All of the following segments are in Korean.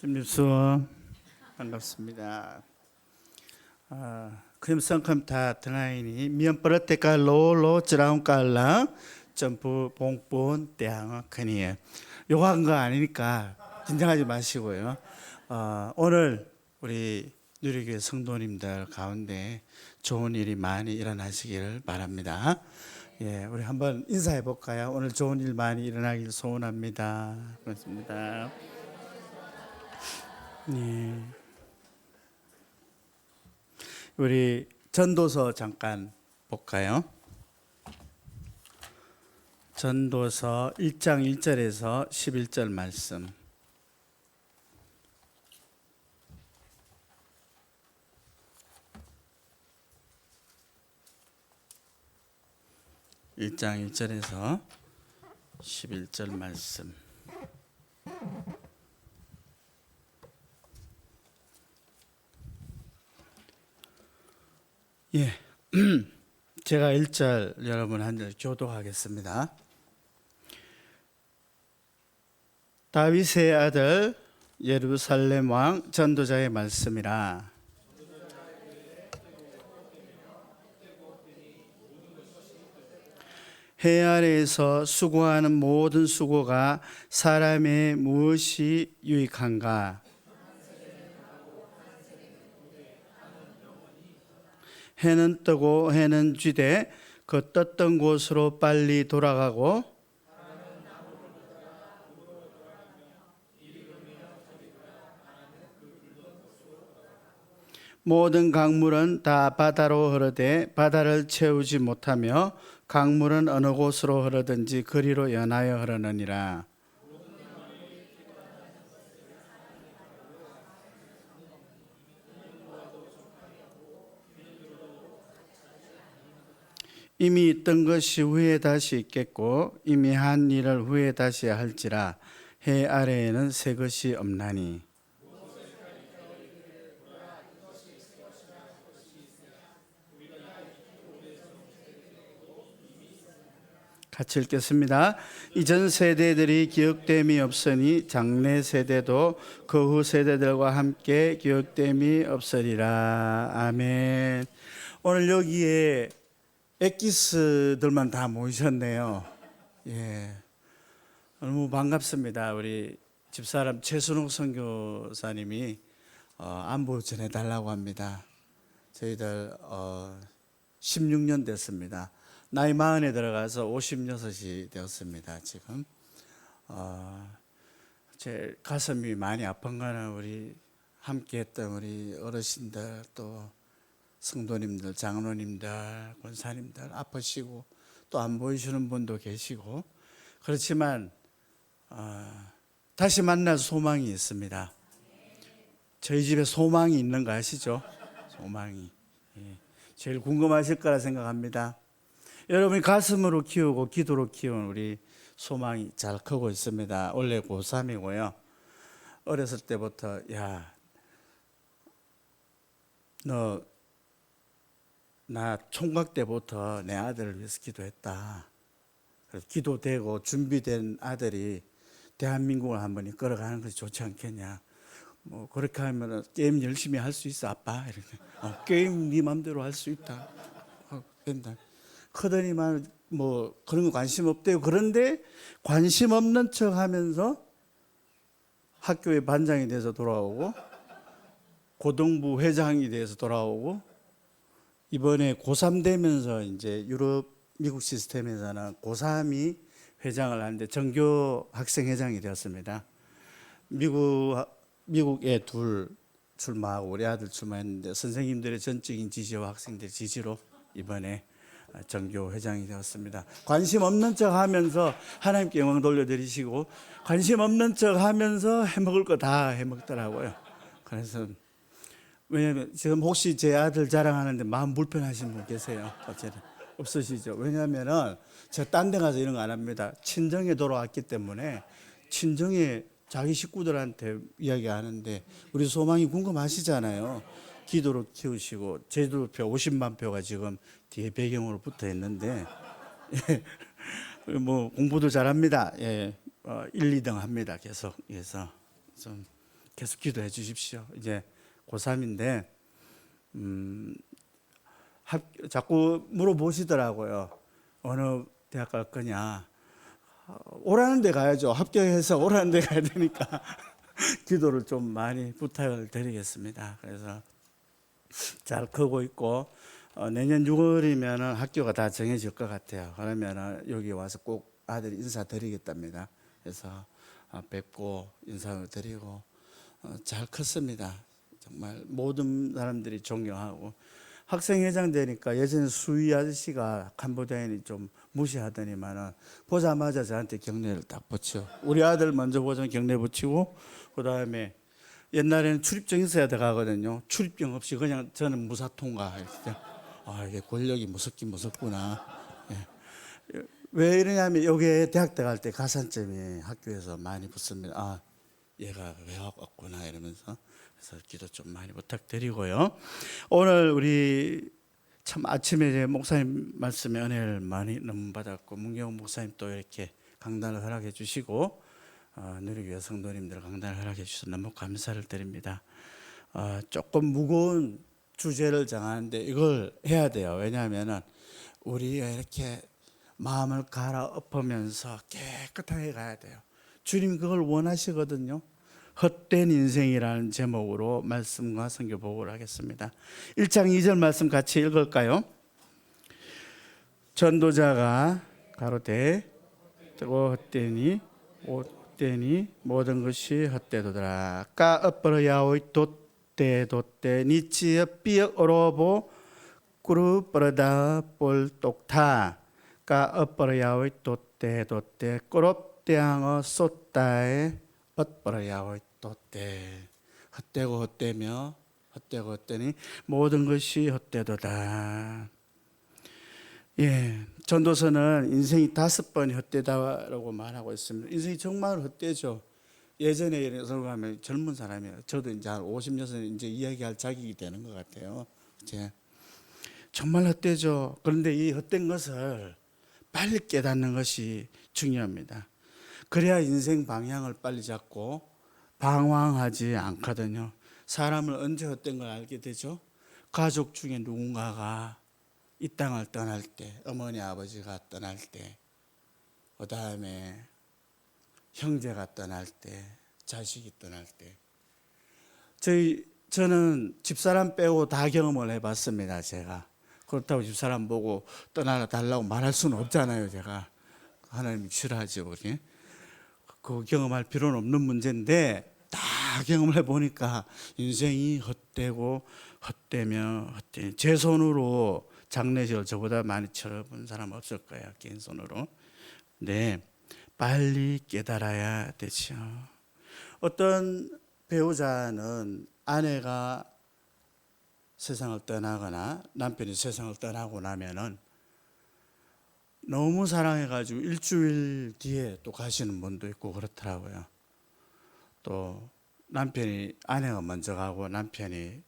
김립수 반갑습니다. 금성컴타 드나이니 미연버릇대가 로로 찌라운깔라 점프 봉본 대항어 크니에 요거 한 거 아니니까 긴장하지 마시고요. 오늘 우리 누리교회 성도님들 가운데 좋은 일이 많이 일어나시기를 바랍니다. 예, 우리 한번 인사해 볼까요? 오늘 좋은 일 많이 일어나길 소원합니다. 고맙습니다. 예. 우리 전도서 잠깐 볼까요? 전도서 1장 1절에서 11절 말씀. (1장 1절에서 11절) 말씀. 예, 제가 1절 여러분 한 절 교독하겠습니다. 다윗의 아들 예루살렘 왕 전도자의 말씀이라. 해 아래에서 수고하는 모든 수고가 사람의 무엇이 유익한가? 해는 뜨고 해는 쥐되 그 떴던 곳으로 빨리 돌아가고 모든 강물은 다 바다로 흐르되 바다를 채우지 못하며 강물은 어느 곳으로 흐르든지 그리로 연하여 흐르느니라. 이미 뜬 것이 후에 다시 있겠고 이미 한 일을 후에 다시 할지라. 해 아래에는 새 것이 없나니. 같이 읽겠습니다. 이전 세대들이 기억됨이 없으니 장래 세대도 그 후 세대들과 함께 기억됨이 없으리라. 아멘. 오늘 여기에 엑기스들만 다 모이셨네요. 예, 너무 반갑습니다. 우리 집사람 최순옥 선교사님이 안부 전해달라고 합니다. 저희들 16년 됐습니다. 나이 40에 들어가서 56이 되었습니다. 지금 제 가슴이 많이 아픈 거는 우리 함께했던 우리 어르신들 또 성도님들, 장로님들, 권사님들 아프시고 또 안 보이시는 분도 계시고 그렇지만 다시 만날 소망이 있습니다. 저희 집에 소망이 있는 거 아시죠? 소망이. 예. 제일 궁금하실 거라 생각합니다. 여러분이 가슴으로 키우고 기도로 키운 우리 소망이 잘 크고 있습니다. 원래 고3이고요. 어렸을 때부터 나 총각 때부터 내 아들을 위해서 기도했다. 그래서 기도되고 준비된 아들이 대한민국을 한번 이끌어가는 것이 좋지 않겠냐. 뭐 그렇게 하면 게임 열심히 할 수 있어 아빠. 이렇게 게임 네 맘대로 할 수 있다. 된다. 크더니만 뭐 그런 거 관심 없대요. 그런데 관심 없는 척하면서 학교의 반장이 돼서 돌아오고 고등부 회장이 돼서 돌아오고 이번에 고3 되면서 이제 유럽 미국 시스템에서는 고3이 회장을 하는데 전교 학생 회장이 되었습니다. 미국에 둘 출마하고 우리 아들 출마했는데 선생님들의 전적인 지지와 학생들의 지지로 이번에 전교 회장이 되었습니다. 관심 없는 척 하면서 하나님께 영광 돌려드리시고 관심 없는 척 하면서 해먹을 거 다 해먹더라고요. 그래서 왜냐하면 지금 혹시 제 아들 자랑하는데 마음 불편하신 분 계세요? 어쨌든 없으시죠? 왜냐하면은 제가 딴 데 가서 이런 거 안 합니다. 친정에 돌아왔기 때문에 친정에 자기 식구들한테 이야기하는데 우리 소망이 궁금하시잖아요. 기도로 키우시고 제주도표 50만 표가 지금 뒤에 배경으로 붙어 있는데 뭐 공부도 잘합니다. 1, 2등 합니다. 계속. 그래서 좀 계속 기도해 주십시오. 이제 고3인데 자꾸 물어보시더라고요. 어느 대학 갈 거냐. 오라는 데 가야죠. 합격해서 오라는 데 가야 되니까 기도를 좀 많이 부탁을 드리겠습니다. 그래서 잘 크고 있고 내년 6월이면 학교가 다 정해질 것 같아요. 그러면 여기 와서 꼭 아들이 인사드리겠답니다. 그래서 뵙고 인사를 드리고 잘 컸습니다. 정말 모든 사람들이 존경하고 학생회장 되니까 예전에 수위 아저씨가 캄보디아인이 좀 무시하더니만은 보자마자 저한테 경례를 딱 붙여. 우리 아들 먼저 보자 경례 붙이고 그 다음에 옛날에는 출입증 있어야 들어가거든요. 출입증 없이 그냥 저는 무사 통과. 이게 권력이 무섭긴 무섭구나. 예. 왜 이러냐면 여기에 대학 들어갈 때 가산점이 학교에서 많이 붙습니다. 얘가 왜 왔구나 이러면서. 그래서 기도 좀 많이 부탁드리고요. 오늘 우리 참 아침에 이제 목사님 말씀에 은혜를 많이 너무 받았고 문경훈 목사님 또 이렇게 강단을 허락해 주시고 누리교회 성도님들 강단을 허락해 주셔서 너무 감사를 드립니다. 조금 무거운 주제를 정하는데 이걸 해야 돼요. 왜냐하면 우리가 이렇게 마음을 갈아엎으면서 깨끗하게 가야 돼요. 주님 그걸 원하시거든요. 헛된 인생이라는 제목으로 말씀과 선교 보고를 하겠습니다. 1장 2절 말씀 같이 읽을까요? 전도자가 가로되 뜨고 헛되니 모든 것이 헛되도다. 까 엎버려 야오이 돛대 니치여 삐역 어로보 꾸르 뻘어다 볼 똑타 까 엎버려 야오이 돛대 꾸럽대항어 쏟다에 엇버려 야오이 돛대 헛되고 헛되며 헛되고 헛되니 모든 것이 헛되도다. 예, 전도서는 인생이 5번이 헛되다라고 말하고 있습니다. 인생이 정말 헛되죠. 예전에 예를 가면 젊은 사람이에요. 저도 이제 한 50년 이제 이야기할 자격이 되는 것 같아요. 이제 정말 헛되죠. 그런데 이 헛된 것을 빨리 깨닫는 것이 중요합니다. 그래야 인생 방향을 빨리 잡고 방황하지 않거든요. 사람은 언제 헛된 걸 알게 되죠? 가족 중에 누군가가 이 땅을 떠날 때, 어머니 아버지가 떠날 때, 그 다음에 형제가 떠날 때, 자식이 떠날 때. 저는 집사람 빼고 다 경험을 해봤습니다. 제가 그렇다고 집사람 보고 떠나라 달라고 말할 수는 없잖아요. 제가 하나님이 싫어하죠, 우리. 그 경험할 필요는 없는 문제인데 다 경험을 해보니까 인생이 헛되고 헛되며 헛되니 제 손으로 장례식을 저보다 많이 치러본 사람 없을 거예요. 개인 손으로. 네, 빨리 깨달아야 되죠. 어떤 배우자는 아내가 세상을 떠나거나 남편이 세상을 떠나고 나면은 너무 사랑해가지고 일주일 뒤에 또 가시는 분도 있고 그렇더라고요. 또 남편이 아내가 먼저 가고 남편이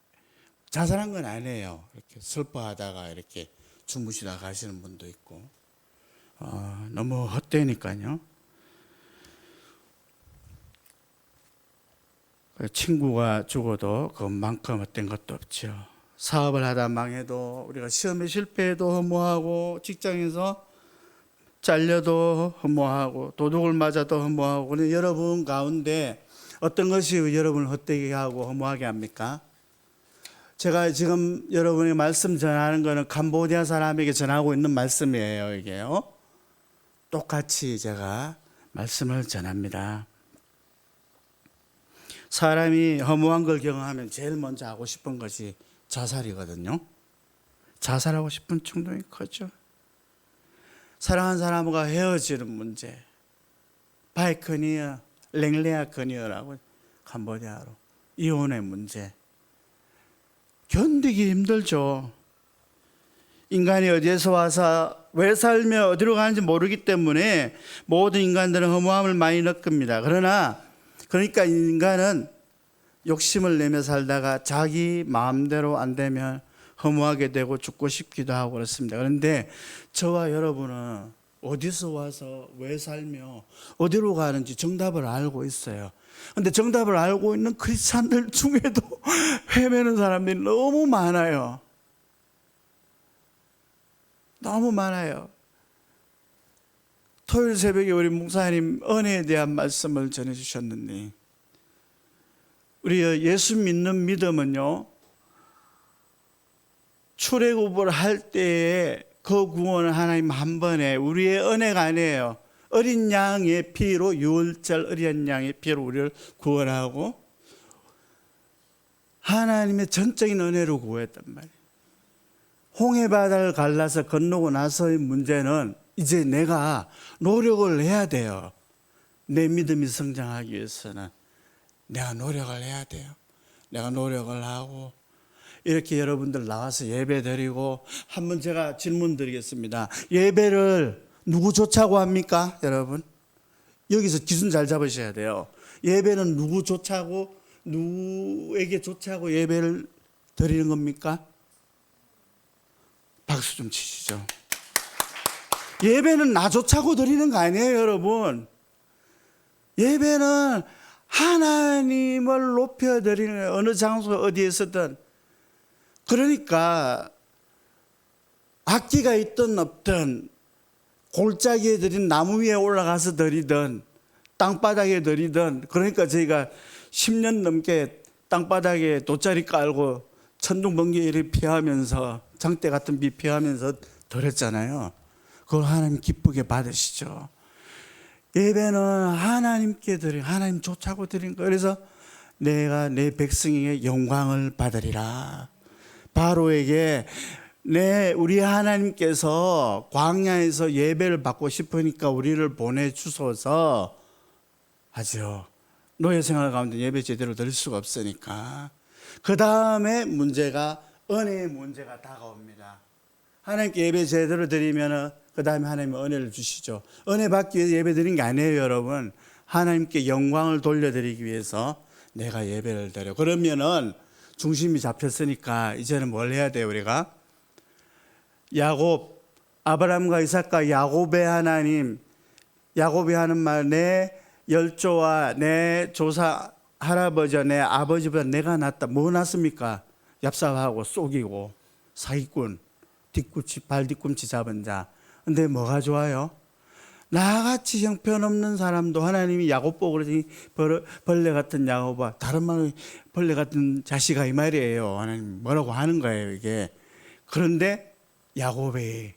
자살한 건 아니에요. 이렇게 슬퍼하다가 이렇게 주무시다 가시는 분도 있고 너무 헛되니까요. 친구가 죽어도 그만큼 헛된 것도 없죠. 사업을 하다 망해도 우리가 시험에 실패해도 허무하고 직장에서 잘려도 허무하고 도둑을 맞아도 허무하고 그런데 여러분 가운데 어떤 것이 여러분을 헛되게 하고 허무하게 합니까? 제가 지금 여러분의 말씀 전하는 거는 캄보디아 사람에게 전하고 있는 말씀이에요. 이게요. 똑같이 제가 말씀을 전합니다. 사람이 허무한 걸 경험하면 제일 먼저 하고 싶은 것이 자살이거든요. 자살하고 싶은 충동이 크죠. 사랑하는 사람과 헤어지는 문제, 바이커니어, 랭레아커니어라고 캄보디아로 이혼의 문제, 견디기 힘들죠. 인간이 어디에서 와서 왜 살며 어디로 가는지 모르기 때문에 모든 인간들은 허무함을 많이 느낍니다. 그러니까 인간은 욕심을 내며 살다가 자기 마음대로 안 되면 허무하게 되고 죽고 싶기도 하고 그렇습니다. 그런데 저와 여러분은 어디서 와서 왜 살며 어디로 가는지 정답을 알고 있어요. 근데 정답을 알고 있는 크리스찬들 중에도 헤매는 사람들이 너무 많아요. 너무 많아요. 토요일 새벽에 우리 목사님 은혜에 대한 말씀을 전해주셨는데, 우리 예수 믿는 믿음은요, 출애굽을 할 때에 그 구원을 하나님 한 번에, 우리의 은혜가 아니에요. 어린 양의 피로, 유월절 어린 양의 피로 우리를 구원하고 하나님의 전적인 은혜로 구했단 말이에요. 홍해바다를 갈라서 건너고 나서의 문제는 이제 내가 노력을 해야 돼요. 내 믿음이 성장하기 위해서는 내가 노력을 해야 돼요. 내가 노력을 하고 이렇게 여러분들 나와서 예배 드리고, 한번 제가 질문 드리겠습니다. 예배를 누구 조차고 합니까? 여러분, 여기서 기준 잘 잡으셔야 돼요. 예배는 누구 조차고, 누구에게 조차고 예배를 드리는 겁니까? 박수 좀 치시죠. 예배는 나 조차고 드리는 거 아니에요, 여러분. 예배는 하나님을 높여드리는, 어느 장소 어디에서든. 그러니까 악기가 있든 없든, 골짜기에 드린 나무 위에 올라가서 드리든 땅바닥에 드리든, 그러니까 저희가 10년 넘게 땅바닥에 돗자리 깔고 천둥번개를 피하면서, 장대 같은 비 피하면서 드렸잖아요. 그걸 하나님 기쁘게 받으시죠. 예배는 하나님께 드린, 하나님 조차고 드린 거. 그래서 내가 내 백성에게 영광을 받으리라. 바로에게 우리 하나님께서 광야에서 예배를 받고 싶으니까 우리를 보내주소서 하죠. 노예 생활 가운데 예배 제대로 드릴 수가 없으니까. 그 다음에 문제가, 은혜의 문제가 다가옵니다. 하나님께 예배 제대로 드리면 그 다음에 하나님은 은혜를 주시죠. 은혜 받기 위해서 예배 드린 게 아니에요, 여러분. 하나님께 영광을 돌려드리기 위해서 내가 예배를 드려. 그러면은 중심이 잡혔으니까 이제는 뭘 해야 돼요, 우리가? 야곱, 아브라함과 이삭과 야곱의 하나님, 야곱이 하는 말, 내 열조와 내 조사 할아버지와 내 아버지보다 내가 낫다. 뭐 낫습니까? 얍삽하고 속이고 사기꾼, 발 뒤꿈치 잡은 자. 근데 뭐가 좋아요? 나같이 형편없는 사람도 하나님이 야곱 보고 그러지, 벌레 같은 야곱아, 다른 말로 벌레 같은 자식아, 이 말이에요. 하나님 뭐라고 하는 거예요, 이게. 그런데 야곱이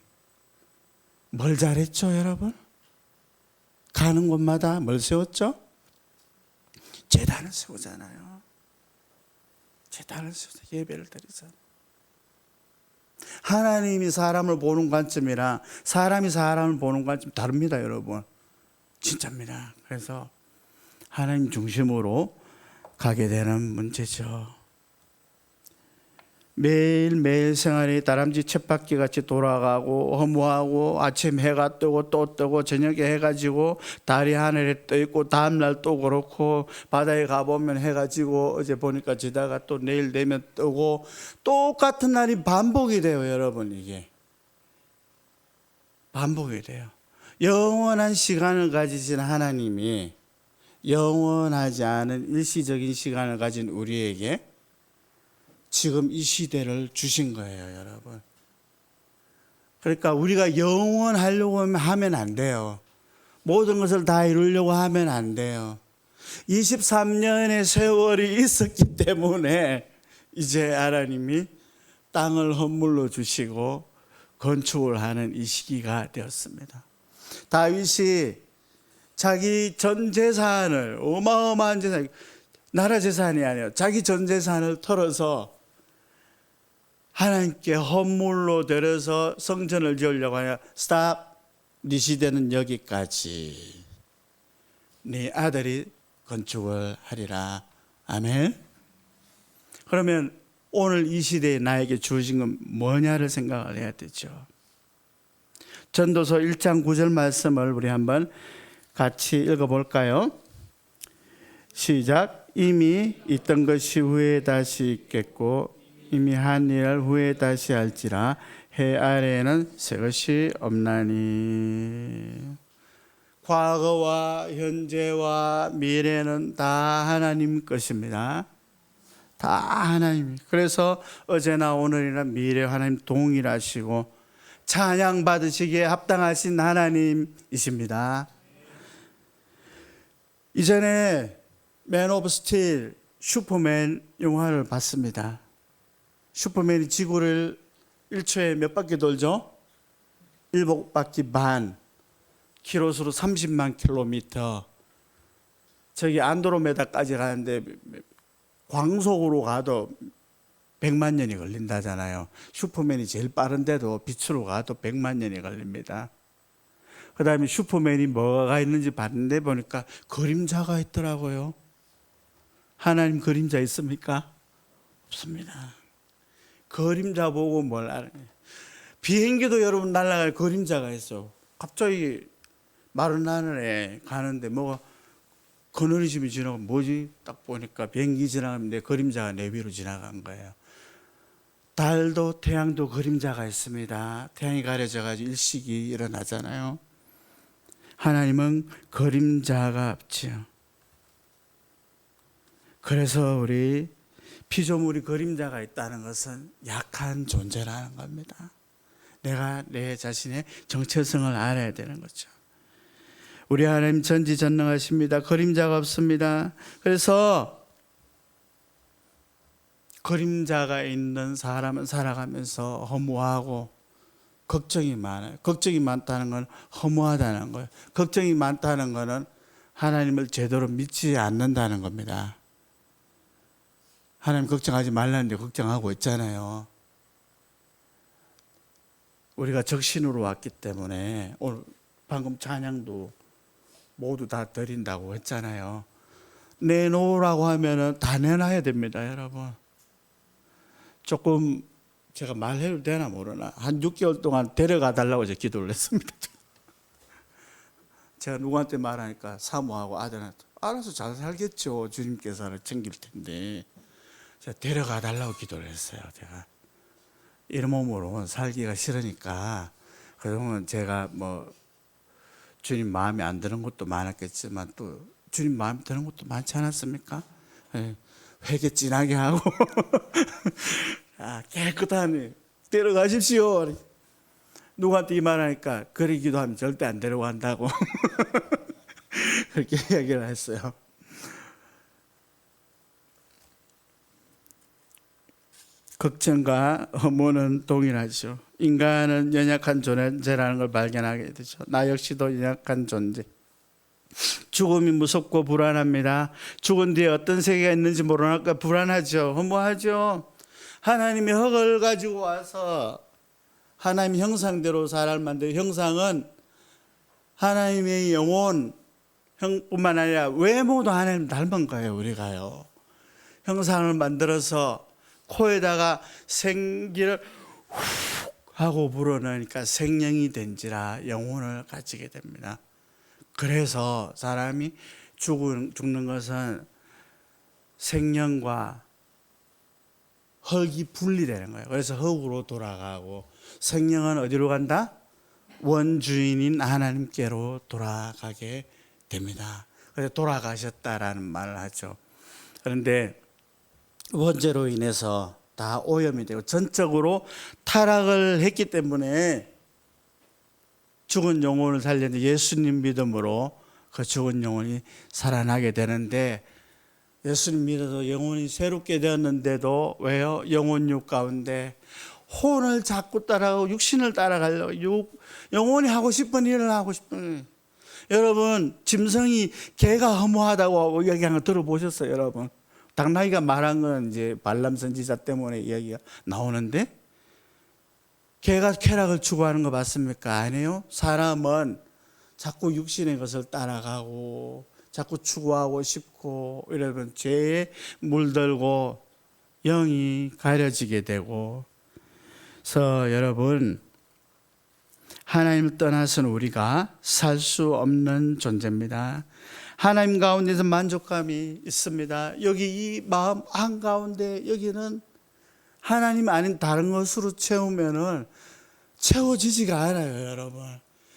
뭘 잘했죠, 여러분? 가는 곳마다 뭘 세웠죠? 제단을 세우잖아요. 제단을 세워서 예배를 드리잖아요. 하나님이 사람을 보는 관점이랑 사람이 사람을 보는 관점 다릅니다, 여러분. 진짜입니다. 그래서 하나님 중심으로 가게 되는 문제죠. 매일매일 생활이 다람쥐 쳇바퀴 같이 돌아가고 허무하고, 아침 해가 뜨고 또 뜨고 저녁에 해가 지고 달이 하늘에 떠 있고 다음날 또 그렇고, 바다에 가보면 해가 지고 어제 보니까 지다가 또 내일 되면 뜨고, 똑같은 날이 반복이 돼요, 여러분. 이게 반복이 돼요. 영원한 시간을 가지신 하나님이 영원하지 않은 일시적인 시간을 가진 우리에게 지금 이 시대를 주신 거예요, 여러분. 그러니까 우리가 영원하려고 하면 안 돼요. 모든 것을 다 이루려고 하면 안 돼요. 23년의 세월이 있었기 때문에 이제 하나님이 땅을 헌물로 주시고 건축을 하는 이 시기가 되었습니다. 다윗이 자기 전 재산을, 어마어마한 재산, 나라 재산이 아니에요, 자기 전 재산을 털어서 하나님께 헌물로 드려서 성전을 지으려고 하냐. 스탑. 네 시대는 여기까지. 네 아들이 건축을 하리라. 아멘. 그러면 오늘 이 시대에 나에게 주어진 건 뭐냐를 생각을 해야 되죠. 전도서 1장 9절 말씀을 우리 한번 같이 읽어볼까요? 시작. 이미 있던 것이 후에 다시 있겠고 이미 한 일 후에 다시 할지라. 해 아래에는 새 것이 없나니. 과거와 현재와 미래는 다 하나님 것입니다. 다 하나님. 그래서 어제나 오늘이나 미래 하나님 동일하시고 찬양 받으시기에 합당하신 하나님이십니다. 이전에 맨 오브 스틸 슈퍼맨 영화를 봤습니다. 슈퍼맨이 지구를 1초에 몇 바퀴 돌죠? 7바퀴 반, 키로수로 30만 킬로미터. 저기 안드로메다까지 가는데 광속으로 가도 100만 년이 걸린다잖아요. 슈퍼맨이 제일 빠른데도 빛으로 가도 100만 년이 걸립니다. 그 다음에 슈퍼맨이 뭐가 있는지 봤는데 보니까 그림자가 있더라고요. 하나님 그림자 있습니까? 없습니다. 그림자 보고 뭘 알아요. 비행기도 여러분 날아갈 그림자가 있어. 갑자기 마른 하늘에 가는데 뭐가 그늘이 지나고 뭐지? 딱 보니까 비행기 지나가는데 그림자가 내 위로 지나간 거예요. 달도 태양도 그림자가 있습니다. 태양이 가려져가지고 일식이 일어나잖아요. 하나님은 그림자가 없지요. 그래서 우리 피조물이 그림자가 있다는 것은 약한 존재라는 겁니다. 내가 내 자신의 정체성을 알아야 되는 거죠. 우리 하나님 전지전능하십니다. 그림자가 없습니다. 그래서 그림자가 있는 사람은 살아가면서 허무하고 걱정이 많아요. 걱정이 많다는 건 허무하다는 거예요. 걱정이 많다는 것은 하나님을 제대로 믿지 않는다는 겁니다. 하나님 걱정하지 말라는데 걱정하고 있잖아요. 우리가 적신으로 왔기 때문에 오늘 방금 찬양도 모두 다 드린다고 했잖아요. 내놓으라고 하면은 다 내놔야 됩니다, 여러분. 조금 제가 말해도 되나 모르나 한 6개월 동안 데려가 달라고 제가 기도를 했습니다. 제가 누구한테 말하니까 사모하고 아들한테 알아서 잘 살겠죠. 주님께서는 챙길 텐데 제가 데려가 달라고 기도를 했어요. 제가 이런 몸으로 살기가 싫으니까 그러면 제가 뭐 주님 마음에 안 드는 것도 많았겠지만 또 주님 마음에 드는 것도 많지 않았습니까? 네. 회개 진하게 하고 깨끗하니 데려가십시오. 누구한테 이 말하니까 그리 기도하면 절대 안 데려간다고 그렇게 얘기를 했어요. 걱정과 허무는 동일하죠. 인간은 연약한 존재라는 걸 발견하게 되죠. 나 역시도 연약한 존재. 죽음이 무섭고 불안합니다. 죽은 뒤에 어떤 세계가 있는지 모르니까 불안하죠. 허무하죠. 하나님의 흙을 가지고 와서 하나님 형상대로 사람을 만든 형상은 하나님의 영혼 뿐만 아니라 외모도 하나님 닮은 거예요. 우리가요. 형상을 만들어서 코에다가 생기를 훅 하고 불어넣으니까 생명이 된지라 영혼을 가지게 됩니다. 그래서 사람이 죽는 것은 생명과 흙이 분리되는 거예요. 그래서 흙으로 돌아가고 생명은 어디로 간다? 원주인인 하나님께로 돌아가게 됩니다. 그래서 돌아가셨다라는 말을 하죠. 그런데 원죄로 인해서 다 오염이 되고 전적으로 타락을 했기 때문에 죽은 영혼을 살리는 예수님 믿음으로 그 죽은 영혼이 살아나게 되는데 예수님 믿어서 영혼이 새롭게 되었는데도 왜요? 영혼육 가운데 혼을 자꾸 따라가고 육신을 따라가려고 영혼이 하고 싶은 일을 하고 싶은 여러분 짐승이 개가 허무하다고 얘기한 거 들어보셨어요? 여러분 당나귀가 말한 건 이제 발람 선지자 때문에 이야기가 나오는데 개가 쾌락을 추구하는 거 봤습니까? 아니에요. 사람은 자꾸 육신의 것을 따라가고 자꾸 추구하고 싶고 이러면 죄에 물들고 영이 가려지게 되고 그래서 여러분 하나님을 떠나서는 우리가 살 수 없는 존재입니다. 하나님 가운데서 만족감이 있습니다. 여기 이 마음 한가운데 여기는 하나님 아닌 다른 것으로 채우면은 채워지지가 않아요, 여러분.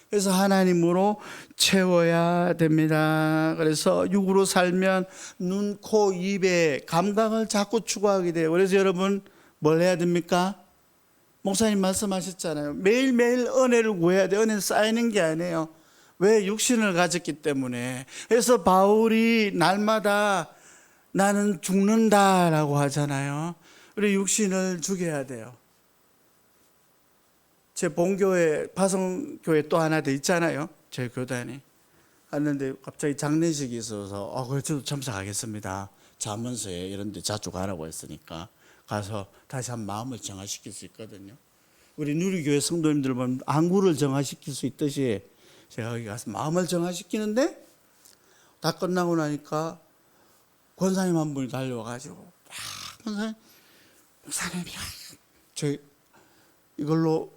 그래서 하나님으로 채워야 됩니다. 그래서 육으로 살면 눈, 코, 입에 감각을 자꾸 추구하게 돼요. 그래서 여러분 뭘 해야 됩니까? 목사님 말씀하셨잖아요. 매일매일 은혜를 구해야 돼요. 은혜는 쌓이는 게 아니에요. 왜? 육신을 가졌기 때문에. 그래서 바울이 날마다 나는 죽는다라고 하잖아요. 우리 육신을 죽여야 돼요. 제 본교회 파송교회 또 하나 더 있잖아요. 제 교단이 갔는데 갑자기 장례식이 있어서 그래 저도 참석하겠습니다. 자문서에 이런 데 자주 가라고 했으니까 가서 다시 한 마음을 정화시킬 수 있거든요. 우리 누리교회 성도님들 보면 안구를 정화시킬 수 있듯이 제가 거기 가서 마음을 정화시키는데 다 끝나고 나니까 권사님 한 분이 달려와가지고 목사님 저 이걸로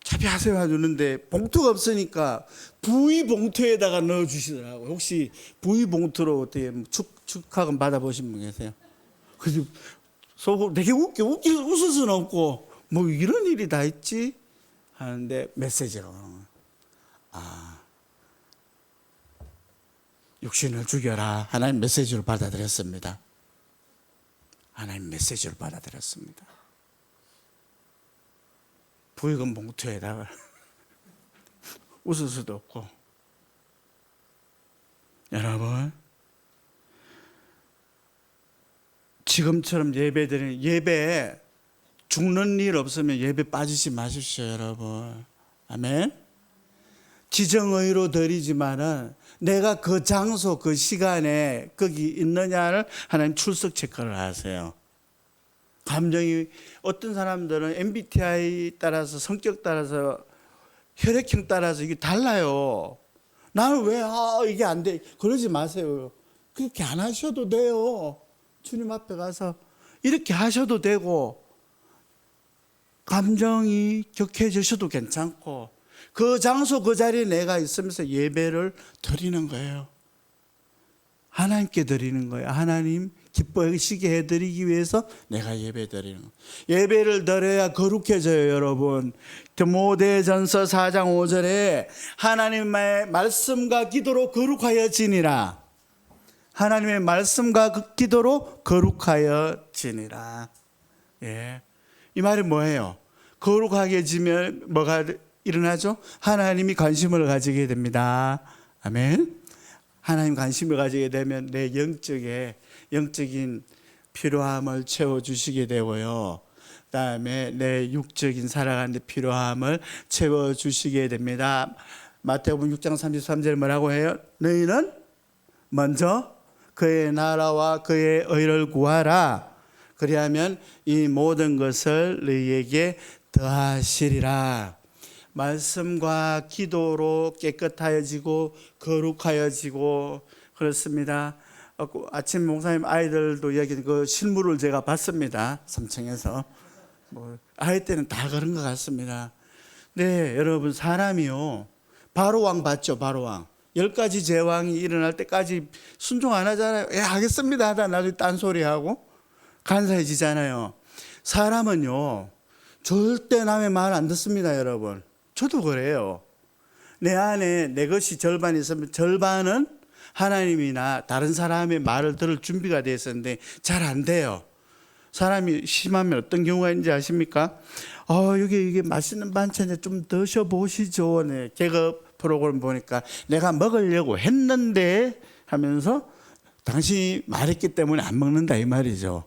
차비하세요 해주는데 봉투가 없으니까 부의 봉투에다가 넣어주시더라고요. 혹시 부의 봉투로 어떻게 축하금 받아보신 분 계세요? 그래서 속으로 되게 웃을 수는 없고 뭐 이런 일이 다 있지 하는데 메시지가 육신을 죽여라. 하나님 메시지를 받아들였습니다. 하나님 메시지를 받아들였습니다. 부의금 봉투에다가 웃을 수도 없고. 여러분 지금처럼 예배에 죽는 일 없으면 예배 빠지지 마십시오, 여러분. 아멘. 지정의로 드리지만은 내가 그 장소 그 시간에 거기 있느냐를 하나님 출석 체크를 하세요. 감정이 어떤 사람들은 MBTI 따라서 성격 따라서 혈액형 따라서 이게 달라요. 나는 왜 이게 안 돼? 그러지 마세요. 그렇게 안 하셔도 돼요. 주님 앞에 가서 이렇게 하셔도 되고 감정이 격해지셔도 괜찮고 그 장소 그 자리에 내가 있으면서 예배를 드리는 거예요. 하나님께 드리는 거예요. 하나님 기뻐하시게 해드리기 위해서 내가 예배 드리는 거예요. 예배를 드려야 거룩해져요, 여러분. 디모데전서 4장 5절에 하나님의 말씀과 기도로 거룩하여지니라. 하나님의 말씀과 기도로 거룩하여지니라. 예. 이 말이 뭐예요? 거룩하게지면 뭐가 일어나죠? 하나님이 관심을 가지게 됩니다. 아멘. 하나님 관심을 가지게 되면 내 영적인 필요함을 채워주시게 되고요. 그다음에 내 육적인 살아가는 필요함을 채워주시게 됩니다. 마태복음 6장 33절에 뭐라고 해요? 너희는 먼저 그의 나라와 그의 의를 구하라. 그리하면 이 모든 것을 너희에게 더하시리라. 말씀과 기도로 깨끗하여지고 거룩하여지고 그렇습니다. 아침 목사님 아이들도 이야기한 그 실물을 제가 봤습니다. 3층에서 아이 때는 다 그런 것 같습니다. 네, 여러분 사람이요 바로왕 봤죠? 바로왕 10가지 제왕이 일어날 때까지 순종 안 하잖아요. 하겠습니다 하다 나중에 딴소리하고 간사해지잖아요. 사람은요 절대 남의 말 안 듣습니다. 여러분 저도 그래요. 내 안에 내 것이 절반 있으면 절반은 하나님이나 다른 사람의 말을 들을 준비가 되어 있었는데 잘 안 돼요. 사람이 심하면 어떤 경우가 있는지 아십니까? 여기 이게 맛있는 반찬에 좀 드셔보시죠. 네, 개그 프로그램 보니까 내가 먹으려고 했는데 하면서 당신이 말했기 때문에 안 먹는다 이 말이죠.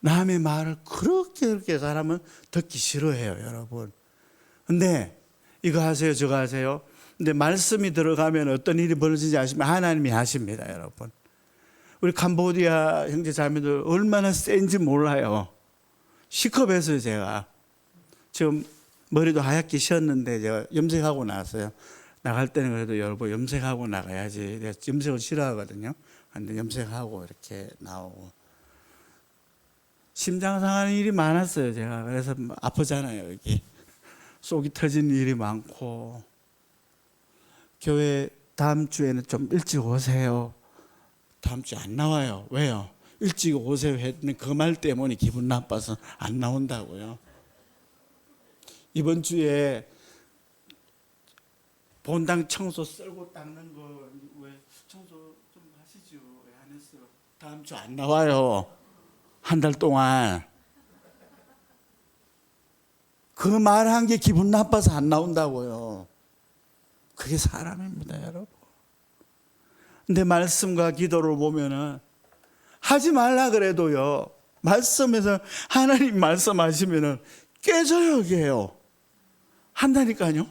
남의 말을 그렇게 사람은 듣기 싫어해요, 여러분. 근데 이거 하세요, 저거 하세요. 근데 말씀이 들어가면 어떤 일이 벌어지는지 아시면 하나님이 하십니다, 여러분. 우리 캄보디아 형제 자매들 얼마나 센지 몰라요. 시컵했어요, 제가. 지금 머리도 하얗게 쉬었는데 제가 염색하고 나왔어요. 나갈 때는 그래도 여러분 염색하고 나가야지. 내가 염색을 싫어하거든요. 근데 염색하고 이렇게 나오고. 심장 상하는 일이 많았어요, 제가. 그래서 아프잖아요, 여기. 속이 터진 일이 많고. 교회 다음 주에는 좀 일찍 오세요. 다음 주에 안 나와요. 왜요? 일찍 오세요 했더니 그 말 때문에 기분 나빠서 안 나온다고요. 이번 주에 본당 청소 썰고 닦는 거 왜 청소 좀 하시죠? 왜 안 했어요? 다음 주 안 나와요. 한 달 동안. 그 말한 게 기분 나빠서 안 나온다고요. 그게 사람입니다, 여러분. 근데 말씀과 기도를 보면은 하지 말라 그래도요. 말씀에서 하나님 말씀하시면은 깨져요, 이게요. 한다니까요.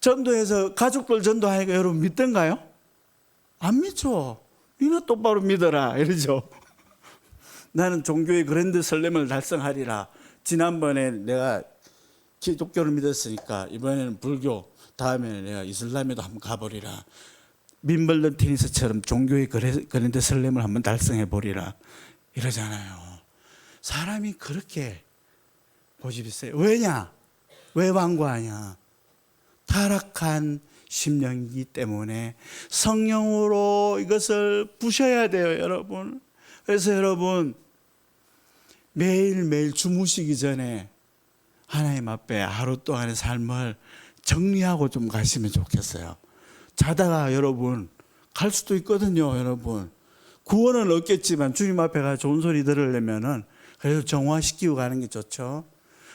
전도해서 가족들 전도하니까 여러분 믿던가요? 안 믿죠. 니는 똑바로 믿어라 이러죠. 나는 종교의 그랜드 설렘을 달성하리라. 지난번에 내가 기독교를 믿었으니까 이번에는 불교, 다음에는 내가 이슬람에도 한번 가보리라. 윈블던 테니스처럼 종교의 그랜드 설렘을 한번 달성해 보리라 이러잖아요. 사람이 그렇게 고집이 세요. 왜냐? 왜 완고하냐? 타락한 심령이기 때문에 성령으로 이것을 부셔야 돼요, 여러분. 그래서 여러분 매일매일 주무시기 전에 하나님 앞에 하루 동안의 삶을 정리하고 좀 가시면 좋겠어요. 자다가 여러분 갈 수도 있거든요, 여러분. 구원은 얻겠지만 주님 앞에 가서 좋은 소리 들으려면은 그래도 정화시키고 가는 게 좋죠.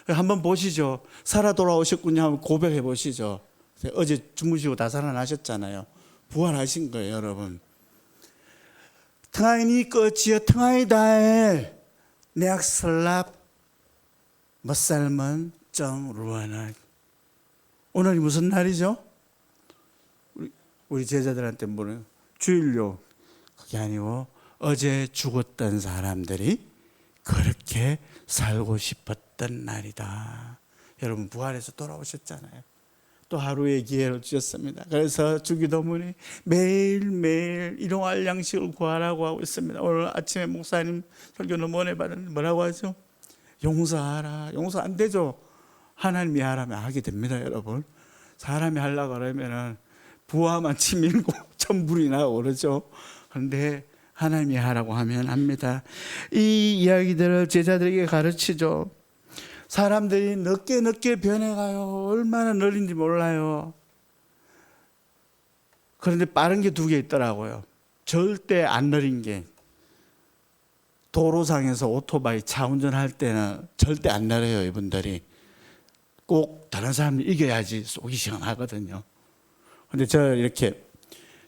한번 보시죠. 살아 돌아오셨군요 하면 고백해 보시죠. 어제 주무시고 다 살아나셨잖아요. 부활하신 거예요, 여러분. 등하이니 끝이여 등하이다에 내악 설랍 멋살먼 정 루아나. 오늘이 무슨 날이죠? 우리 제자들한테 뭐래요? 주일요. 그게 아니고 어제 죽었던 사람들이 그렇게 살고 싶었던 날이다. 여러분 부활해서 돌아오셨잖아요. 또 하루의 기회를 주셨습니다. 그래서 주기도문이 매일매일 일용할 양식을 구하라고 하고 있습니다. 오늘 아침에 목사님 설교 너무 은혜 받았는데 뭐라고 하죠? 용서하라. 용서 안 되죠. 하나님이 하라면 하게 됩니다, 여러분. 사람이 하려고 그러면은 부하만 치밀고 천불이 나고 그러죠. 그런데 하나님이 하라고 하면 합니다. 이 이야기들을 제자들에게 가르치죠. 사람들이 늦게 변해가요. 얼마나 느린지 몰라요. 그런데 빠른 게 두 개 있더라고요. 절대 안 느린 게, 도로상에서 오토바이 차 운전할 때는 절대 안 느려요. 이분들이 꼭 다른 사람이 이겨야지 속이 시원하거든요. 근데 저 이렇게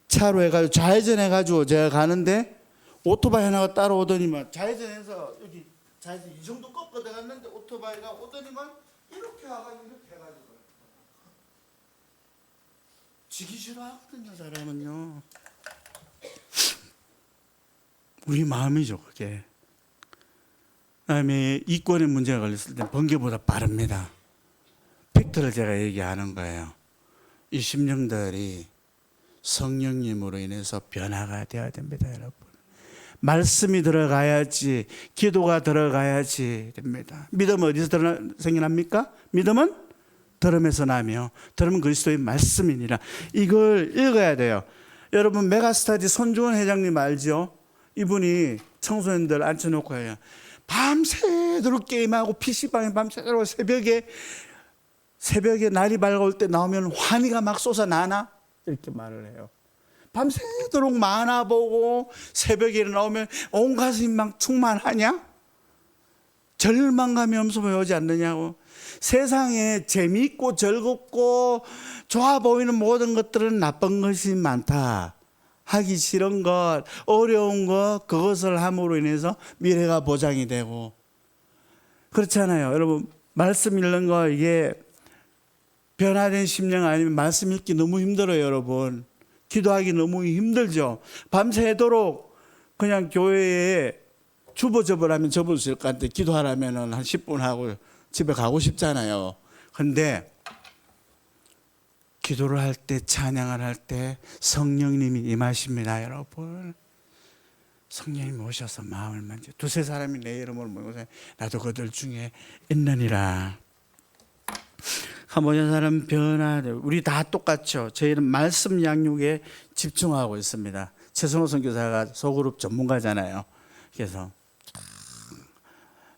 차로 해가지고 좌회전 해가지고 제가 가는데 오토바이 하나가 따라오더니만 좌회전해서 여기 좌회전 이 정도 꺾어 들어갔는데 오토바이가 오더니만 이렇게 와가지고 이렇게 해가지고 지기 싫어하거든요, 사람은요. 우리 마음이죠, 그게. 그다음에 이권의 문제가 걸렸을 때 번개보다 빠릅니다. 팩트를 제가 얘기하는 거예요. 이 심령들이 성령님으로 인해서 변화가 되어야 됩니다, 여러분. 말씀이 들어가야지, 기도가 들어가야지 됩니다. 믿음은 어디서 생겨납니까? 믿음은 들음에서 나며 들음은 그리스도의 말씀이니라. 이걸 읽어야 돼요. 여러분 메가스터디 손주원 회장님 알죠? 이분이 청소년들 앉혀놓고 해요. 밤새도록 게임하고 PC방에 밤새도록 새벽에 날이 밝아올 때 나오면 환희가 막 솟아나나? 이렇게 말을 해요. 밤새도록 만화 보고 새벽에 일어나오면 온 가슴이 막 충만하냐? 절망감이 엄습해 오지 않느냐고. 세상에 재미있고 즐겁고 좋아 보이는 모든 것들은 나쁜 것이 많다. 하기 싫은 것, 어려운 것, 그것을 함으로 인해서 미래가 보장이 되고 그렇잖아요. 여러분 말씀 읽는 거 이게 변화된 심령 아니면 말씀 읽기 너무 힘들어요, 여러분. 기도하기 너무 힘들죠. 밤새도록 그냥 교회에 주보 접으라면 접을 수 있을 것 같은데 기도하라면 한 10분 하고 집에 가고 싶잖아요. 그런데 기도를 할 때, 찬양을 할 때 성령님이 임하십니다, 여러분. 성령님이 오셔서 마음을 만져. 두세 사람이 내 이름을 모여서 나도 그들 중에 있느니라. 모든 사람 변화돼. 우리 다 똑같죠. 저희는 말씀 양육에 집중하고 있습니다. 최선호 선교사가 소그룹 전문가잖아요. 그래서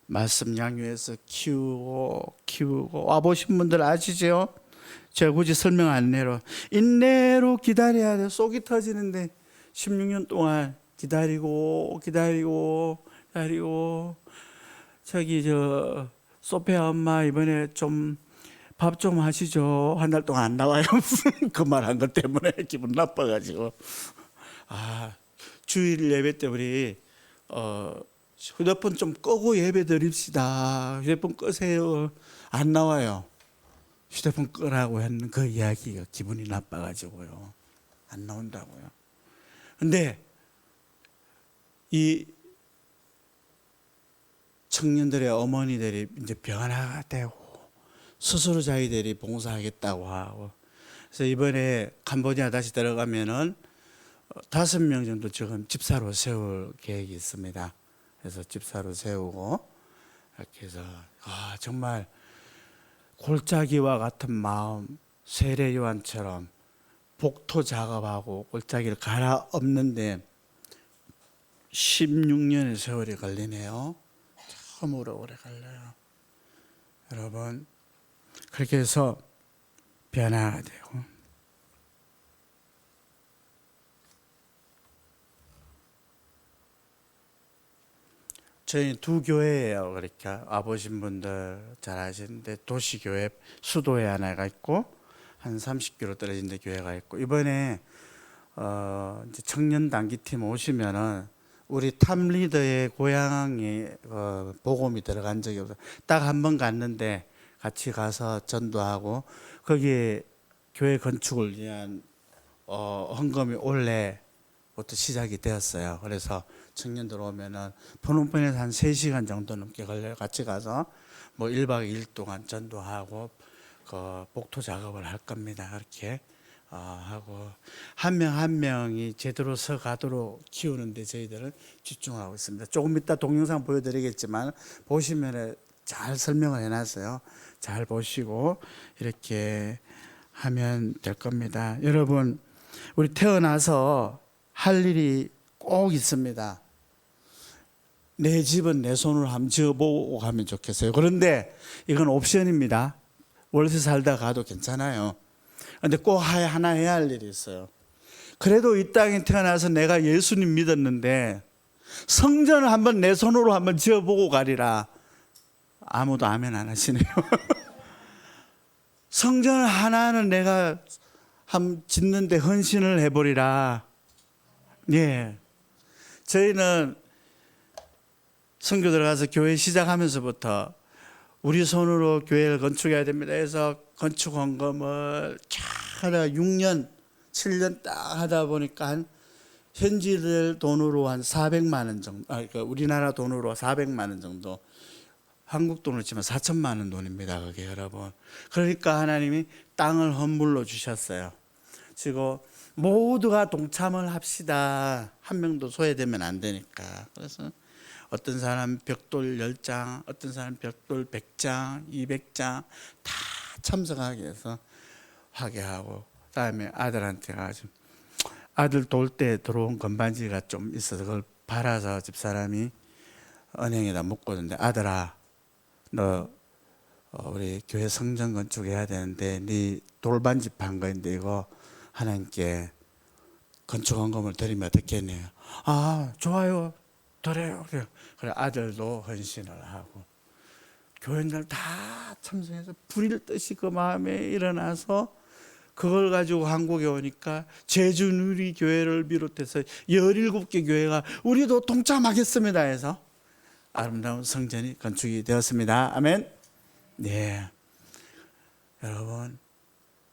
말씀 양육해서 키우고 와보신 분들 아시죠? 제가 굳이 설명 안 해로 인내로 기다려야 돼. 속이 터지는데 16년 동안 기다리고 저기 저 소피아 엄마 이번에 좀 밥 좀 하시죠. 한 달 동안 안 나와요. 그 말 한 것 때문에 기분 나빠가지고 주일 예배 때 우리 휴대폰 좀 끄고 예배 드립시다. 휴대폰 끄세요. 안 나와요. 휴대폰 끄라고 했는 그 이야기가 기분이 나빠가지고요. 안 나온다고요. 근데 이 청년들의 어머니들이 이제 변화가 되고 스스로 자기들이 봉사하겠다고 하고 그래서 이번에 캄보디아 다시 들어가면은 5명 정도 지금 집사로 세울 계획이 있습니다. 그래서 집사로 세우고 이렇게 해서 정말 골짜기와 같은 마음 세례 요한처럼 복토 작업하고 골짜기를 갈아엎는데 16년의 세월이 걸리네요. 참으로 오래 걸려요. 여러분 그렇게 해서 변화가 되고 저희 두 교회예요. 그렇게 와보신 분들 잘 아시는데 도시교회 수도에 하나가 있고 한 30km 떨어진 데 교회가 있고 이번에 이제 청년 단기팀 오시면은 우리 탑 리더의 고향에 복음이 들어간 적이 없어요. 딱 한 번 갔는데 같이 가서 전도하고 거기에 교회 건축을 위한 헌금이 올해부터 시작이 되었어요. 그래서 청년들 오면은 phnom penh에서 한 3시간 정도 넘게 걸려요. 같이 가서 뭐 1박 2일 동안 전도하고 그 복토 작업을 할 겁니다. 그렇게 하고 한 명 한 명이 제대로 서 가도록 키우는데 저희들은 집중하고 있습니다. 조금 이따 동영상 보여드리겠지만 보시면 잘 설명을 해놨어요. 잘 보시고 이렇게 하면 될 겁니다. 여러분 우리 태어나서 할 일이 꼭 있습니다. 내 집은 내 손으로 한번 지어보고 가면 좋겠어요. 그런데 이건 옵션입니다. 월세 살다 가도 괜찮아요. 그런데 꼭 하나 해야 할 일이 있어요. 그래도 이 땅에 태어나서 내가 예수님 믿었는데 성전을 한번 내 손으로 한번 지어보고 가리라. 아무도 아멘 안 하시네요. 성전을 하나는 내가 한번 짓는데 헌신을 해버리라. 예. 저희는 선교 들어가서 교회 시작하면서부터 우리 손으로 교회를 건축해야 됩니다. 해서 건축 헌금을 쫙 하다 6년, 7년 딱 하다 보니까 한 현지들 돈으로 한 400만 원 정도, 그러니까 우리나라 돈으로 400만 원 정도, 한국 돈으로 치면 4천만 원 돈입니다. 그게 여러분. 그러니까 하나님이 땅을 헌물로 주셨어요. 지금 모두가 동참을 합시다. 한 명도 소외되면 안 되니까. 그래서 어떤 사람 벽돌 10장, 어떤 사람 벽돌 100장, 200장 다 참석하게 해서 하게 하고 그다음에 아들한테 가지고 아들 돌 때 들어온 건반지가 좀 있어서 그걸 팔아서 집사람이 은행에다 묻거든요. 아들아, 너 우리 교회 성전 건축해야 되는데 네 돌반지 판 거인데 이거 하나님께 건축 헌금을 드리면 어떻겠네요. 아, 좋아요. 드려요. 그래 아들도 헌신을 하고 교인들 다 참석해서 불일 듯이 그 마음에 일어나서 그걸 가지고 한국에 오니까 제주누리 교회를 비롯해서 17개 교회가 우리도 동참하겠습니다 해서 아름다운 성전이 건축이 되었습니다. 아멘. 네, 여러분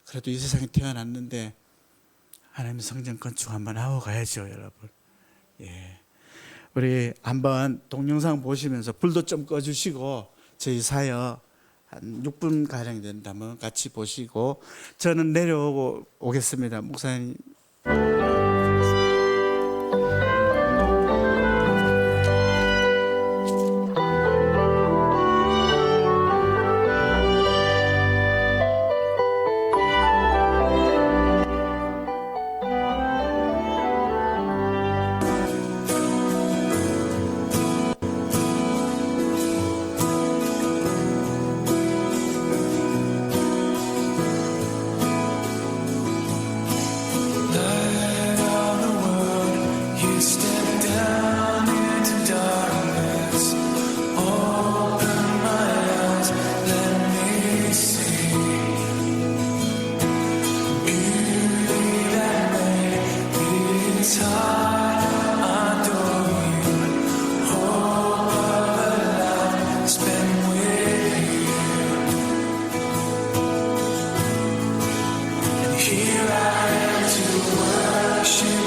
그래도 이 세상에 태어났는데 하나님 성전 건축 한번 하고 가야죠, 여러분. 예, 우리 한번 동영상 보시면서 불도 좀 꺼주시고 저희 사역 한 6분 가량 된다면 같이 보시고 저는 내려오고 오겠습니다. 목사님. Here I am to worship